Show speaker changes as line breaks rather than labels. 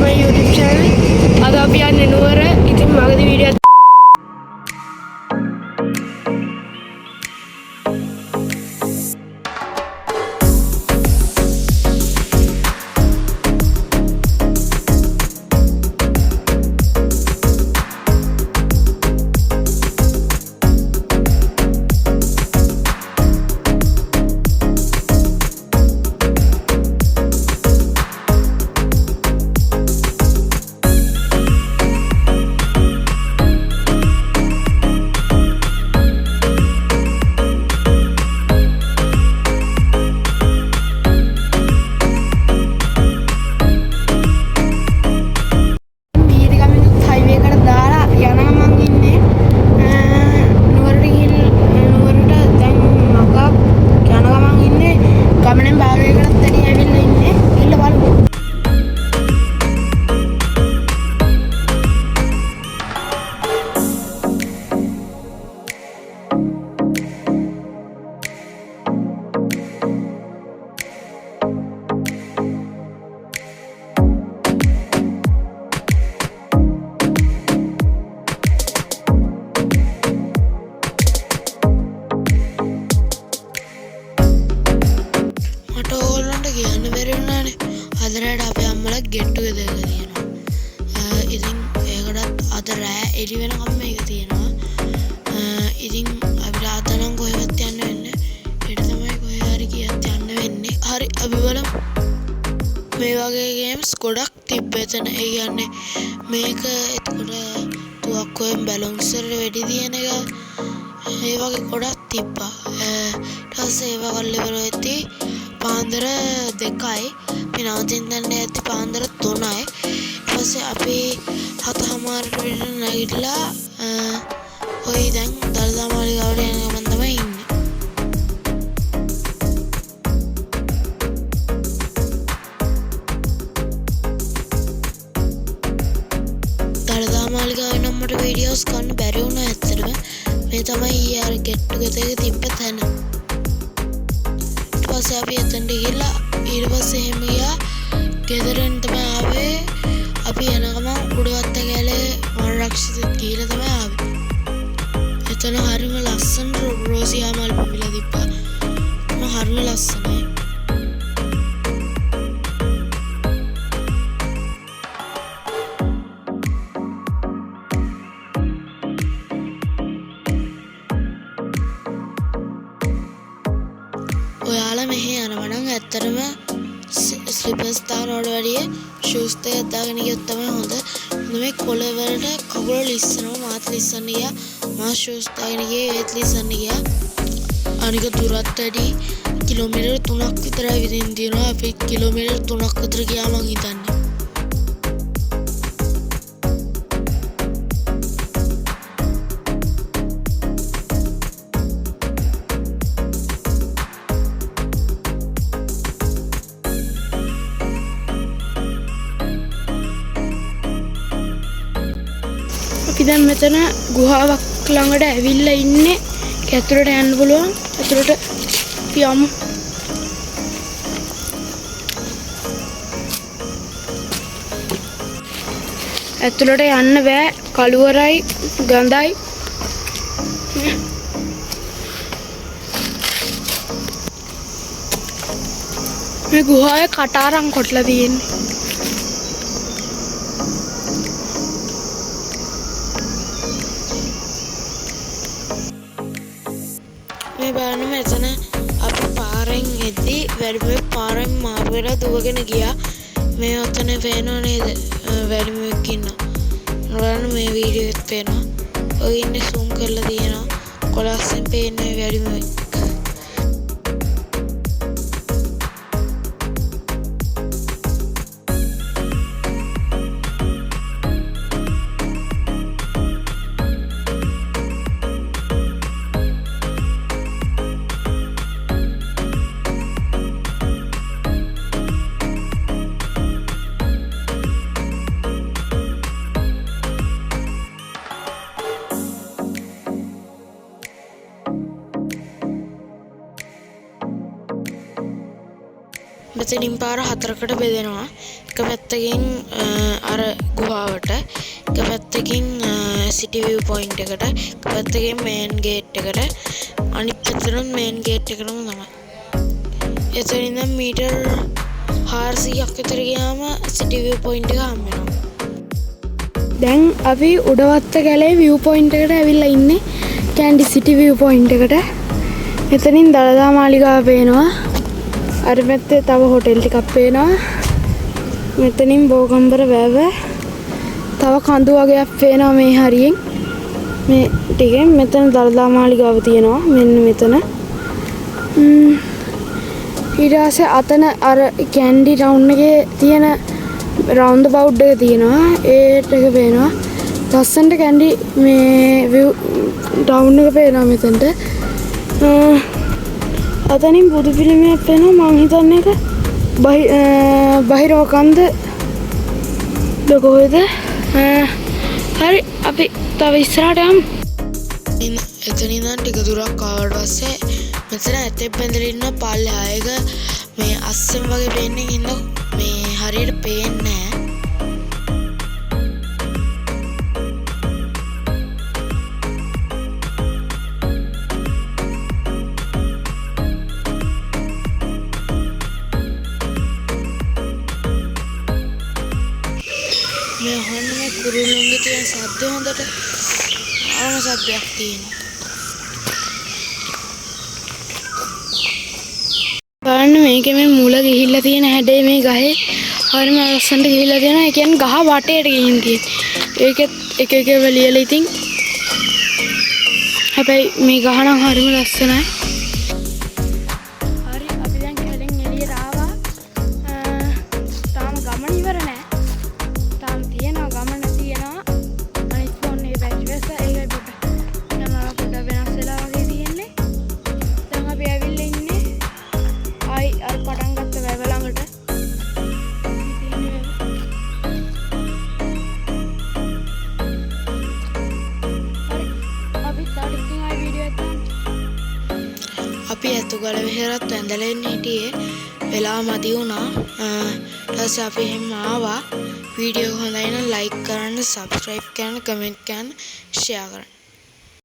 my YouTube channel. අද අපි යන්නේ නුවර. ඉතින් මගදී වීඩියෝ අදරට අපේ අම්මලා get together එක තියෙනවා. ඉතින් ඒකටත් අද රෑ එළි වෙනකම් මේක තියෙනවා. ඉතින් අපිට අද නම් කොහෙවත් යන්න වෙන්නේ. හෙට තමයි කොහේ හරි ගියත් යන්න වෙන්නේ. හරි අපි බලමු. මේ වගේ games ගොඩක් තිබ්බ එතන. ඒ කියන්නේ මේක එතකොට තුවක්කුවෙන් බැලුන්ස් වලට වෙඩි තියෙන එක. ඒ වගේ ගොඩක් තිබ්බා. ඊට පස්සේ ඒව කරලා ඉවර වෙද්දී පාන්දර 2යි අපි නවතින්න ඇති පාන්දර 3යි. ඊට පස්සේ අපි 7:00ට විතර නැගිටලා ඔය දැන් දළදා මාලිගාවට යන ගමන් තමයි ඉන්නේ. දළදා මාලිගාවේ නම් මට වීඩියෝස් ගන්න බැරි වුණා ඇත්තටම. මේ තමයි ඊයේ අර get together එක තිබ්බ තැන. ඊට පස්සේ අපි එතනට ගිහලා ඊට පස්සේ එහෙම ගියා ගෙදරින් තමයි ආවේ. අපි යන ගමන් උඩවත්ත කැලේ වනරක්ෂිතෙත් ගිහලා තමයි ආවේ. එතන හරිම ලස්සන රෝසියා මල් පිපිලා තිබ්බා. හරිම ලස්සනයි. ඔයාලා මෙහෙ යනවා නම් ඇත්තටම ස්ලිපර්ස් දානවට වැඩිය ෂූස් දෙක දාගෙන ගියොත් තමයි හොඳ. මේ කොළ වලට කකුල ලිස්සනවා. මාත් ලිස්සන්න ගියා. මා ෂූස් දාගෙන ගියේ ඒත් ලිස්සන්න ගියා. අනික දුරත් වැඩි කිලෝමීටර් 3ක් විතරයි විදින් තියෙනවා. අපි කිලෝමීටර් 3ක් විතර ගියා මං හිතන්නේ. අපි දැන් මෙතන ගුහාවක් ළඟට ඇවිල්ලා ඉන්නේ. ඇතුළට යන්න පුළුවන්. ඇතුළට අපි යමු. ඇතුළට යන්න බෑ. කළුවරයි ගඳයි. මේ ගුහාවේ කටාරම් කොටලා තියෙන්නේ. මේ බලන්න මෙතන අපි පාරෙන් එද්දී වැඩිමේ පාරෙන් මාරු වෙලා දුවගෙන ගියා. මේ ඔතන පේනව නේද වැඩිමෙක් ඉන්නවා. බලන්න මේ වීඩියෝ එකත් පේනවා. ඔය ඉන්නේ zoom කරලා තියෙනවා. කොලස්සෙන් පේන්නේ වැඩිමෙක්. මෙතනින් පාර 4කට බෙදෙනවා. එක පැත්තකින් අර ගුහාවට, එක පැත්තකින් සිටි view point එකට, එක පැත්තකින් main gate එකට, අනිත් පැත්තට main gate එකටම තමයි. එතනින් නම් මීටර් 400ක් විතර ගියාම සිටි view point එක හම්බ වෙනවා.
දැන් අපි උඩවත්ත කැලේ view point එකට ඇවිල්ලා ඉන්නේ. කැන්ඩි සිටි view point එකට. එතනින් දළදා මාලිගාව පේනවා. අර පැත්තේ තව හොටෙල් ටිකක් පේනවා. මෙතනින් බෝගම්බර වැව. තව කඳු වගේක් පේනවා මේ හරියෙන්. මේ ටිකෙන් මෙතන දළදා මාලිගාව තියෙනවා. මෙන්න මෙතන. ඊට පස්සේ අතන අර කැන්ඩි ටවුන් එකේ තියෙන රවුන්ඩ් බවුඩ් එක තියෙනවා. ඒත් එක පේනවා. ලස්සනට කැන්ඩි මේ view ටවුන් එක පේනවා මෙතනට. අතනින් බුදු පිළිමයක් පේනවා. මං හිතන්නේ ඒක බහිරවකන්ද කොහෙද? හරි අපි තව ඉස්සරහට යමු.
එතනින් ඉඳන් ටික දුරක් ආවට පස්සේ මෙතන ඇතෙක් බැඳලා ඉන්න පල්ලෙහා එක මේ අස්සෙන් වගේ පේන්නේ ඉන්න මේ හරියට පේන්නේ නැහැ. මේ හොන්න මේ කුරුල්ලුන්ගේ තියෙන සද්ද හොඳට ආවම සද්දයක් තියෙනවා.
බලන්න මේකේ මේ මුල ගිහිල්ලා තියෙන හැඩේ මේ ගහේ හරිම ලස්සනට ගිහිල්ලා තියෙනවා. ඒ කියන්නේ ගහ වටේට ගිහින් තියෙන්නේ. ඒකෙත් එක එක වෙලියලා ඉතින් හැබැයි මේ ගහ නම් හරිම ලස්සනයි. හරි අපි දැන් කැලෙන් එළියට ආවා. තාම ගමන ඉවර නෑ. තාම තියෙනවා ගමන තියෙනවා. අනිත් ෆෝන් එකේ බැටරි වැස්ස ඒකයි පොඩ්ඩක් වෙනස් වෙලා වගේ තියෙන්නේ. දැන් අපි ඇවිල්ලා ඉන්නේ අර පටන් ගත්ත වැව ළඟට.
අපි ඇතුගල විහෙරත් ඇඳලා ඉන්න හිටියේ වෙලා මදි වුණා. ඊට පස්සේ අපි එහෙම ආවා. වීඩියෝ හොඳයි නම් ලයික් කරන්න, සබ්ස්ක්‍රයිබ් කරන්න, කමෙන්ට් කරන්න, ෂෙයා කරන්න.